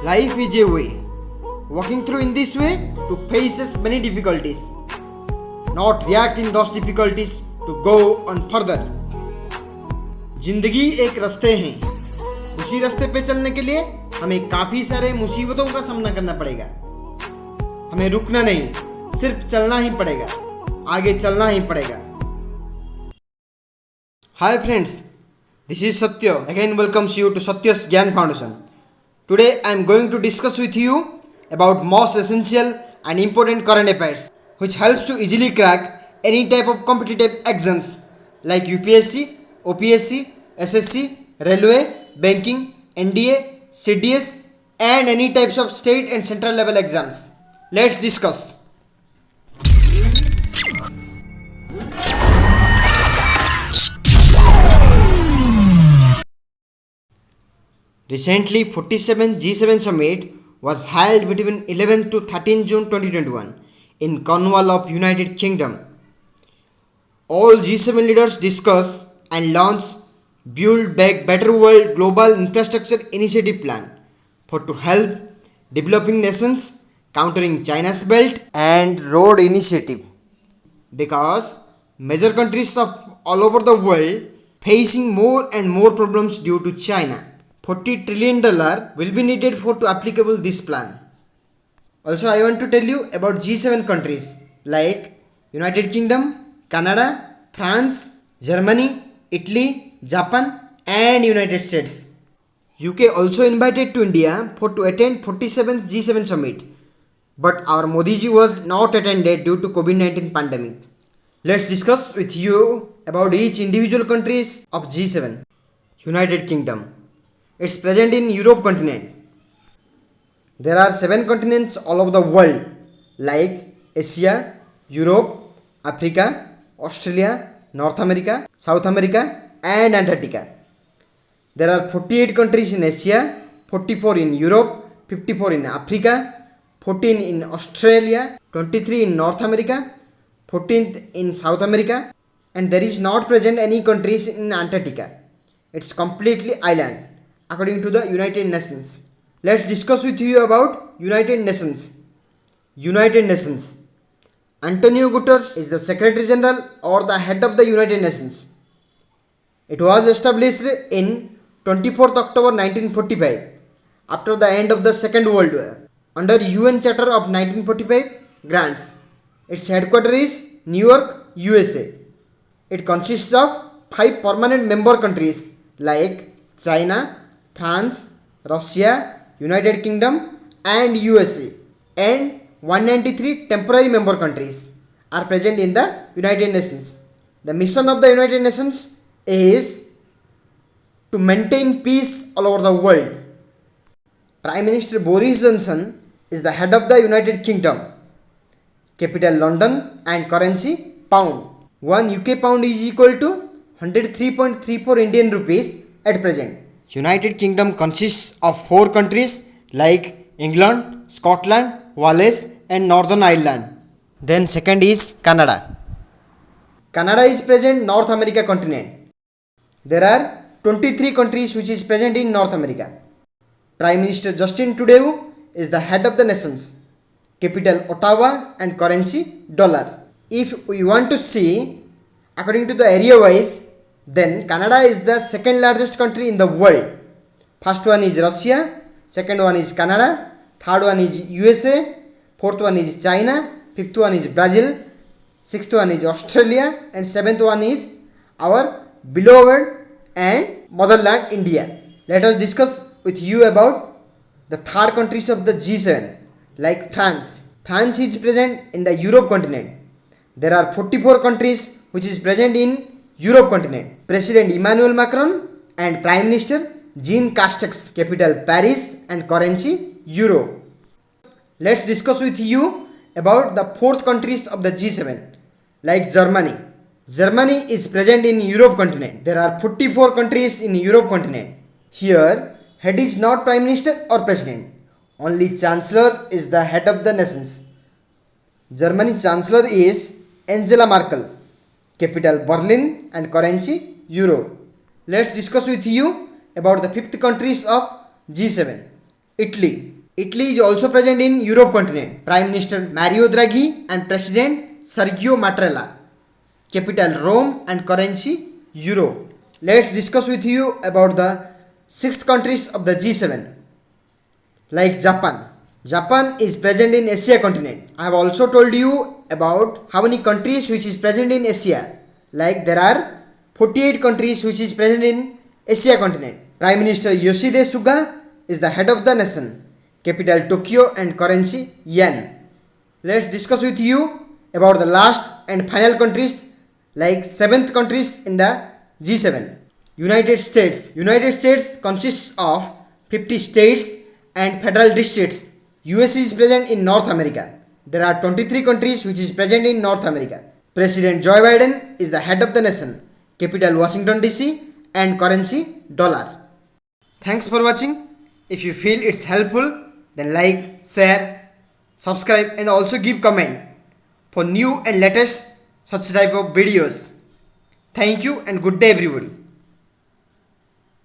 Life is a way. Walking through in this way to faces many difficulties. Not react in those difficulties to go on further. जिंदगी एक रास्ते हैं. उसी रास्ते पे चलने के लिए हमें काफी सारे मुसीबतों का सामना करना पड़ेगा. हमें रुकना नहीं, सिर्फ चलना ही पड़ेगा. आगे चलना ही पड़ेगा. Hi friends, this is Satya. Again welcomes you to Satya's Gyan Foundation. Today I am going to discuss with you about most essential and important current affairs which helps to easily crack any type of competitive exams like UPSC, OPSC, SSC, Railway, Banking, NDA, CDS and any types of state and central level exams. Let's discuss. Recently, 47th G7 Summit was held between 11th to 13th June 2021 in Cornwall of United Kingdom. All G7 leaders discussed and launched Build Back Better World Global Infrastructure Initiative Plan for to help developing nations countering China's Belt and Road Initiative. Because major countries of all over the world facing more and more problems due to China. $40 trillion will be needed for to applicable this plan. Also, I want to tell you about G7 countries like United Kingdom, Canada, France, Germany, Italy, Japan and United States. UK also invited to India for to attend 47th G7 Summit. But our Modi ji was not attended due to COVID-19 pandemic. Let's discuss with you about each individual countries of G7. United Kingdom. It's present in Europe continent. There are 7 continents all over the world like Asia, Europe, Africa, Australia, North America, South America and Antarctica. There are 48 countries in Asia, 44 in Europe, 54 in Africa, 14 in Australia, 23 in North America, 14th in South America and there is not present any countries in Antarctica. It's completely island. According to the United Nations. Let's discuss with you about United Nations. United Nations. Antonio Guterres is the Secretary General or the head of the United Nations. It was established in 24th October 1945 after the end of the Second World War under UN Charter of 1945 grants. Its headquarters is New York, USA. It consists of 5 permanent member countries like China, France, Russia, United Kingdom and USA and 193 temporary member countries are present in the United Nations. The mission of the United Nations is to maintain peace all over the world. Prime Minister Boris Johnson is the head of the United Kingdom. Capital London and currency pound. 1 UK pound is equal to 103.34 Indian rupees at present. United Kingdom consists of 4 countries like England, Scotland, Wales and Northern Ireland. Then second is Canada. Canada is present North America continent. There are 23 countries which is present in North America. Prime Minister Justin Trudeau is the head of the nations. Capital Ottawa and currency dollar. If we want to see according to the area wise, then Canada is the second largest country in the world. First one is Russia, second one is Canada, third one is USA, fourth one is China, fifth one is Brazil, sixth one is Australia and seventh one is our beloved and motherland India. Let us discuss with you about the third countries of the G7 like France. France is present in the Europe continent. There are 44 countries which is present in Europe continent. President Emmanuel Macron and Prime Minister Jean Castex. Capital Paris and currency Euro. Let's discuss with you about the 4th countries of the G7 like Germany. Germany is present in Europe continent. There are 44 countries in Europe continent. Here head is not Prime Minister or President. Only Chancellor is the head of the nations. Germany Chancellor is Angela Merkel. Capital Berlin and currency Euro. Let's discuss with you about the 5th countries of G7 Italy. Italy is also present in Europe continent. Prime Minister Mario Draghi and President Sergio Mattarella. Capital Rome and currency Euro. Let's discuss with you about the 6 countries of the G7. Like Japan. Japan is present in Asia continent. I have also told you about how many countries which is present in Asia. Like there are 48 countries which is present in Asia continent. Prime Minister Yoshihide Suga is the head of the nation. Capital Tokyo and currency yen. Let's discuss with you about the last and final countries like 7th countries in the G7. United States. United States consists of 50 states and federal districts. US is present in North America. There are 23 countries which is present in North America. President Joe Biden is the head of the nation. Capital Washington DC and currency dollar. Thanks for watching. If you feel it's helpful, then like, share, subscribe and also give comment for new and latest such type of videos. Thank you and good day everybody.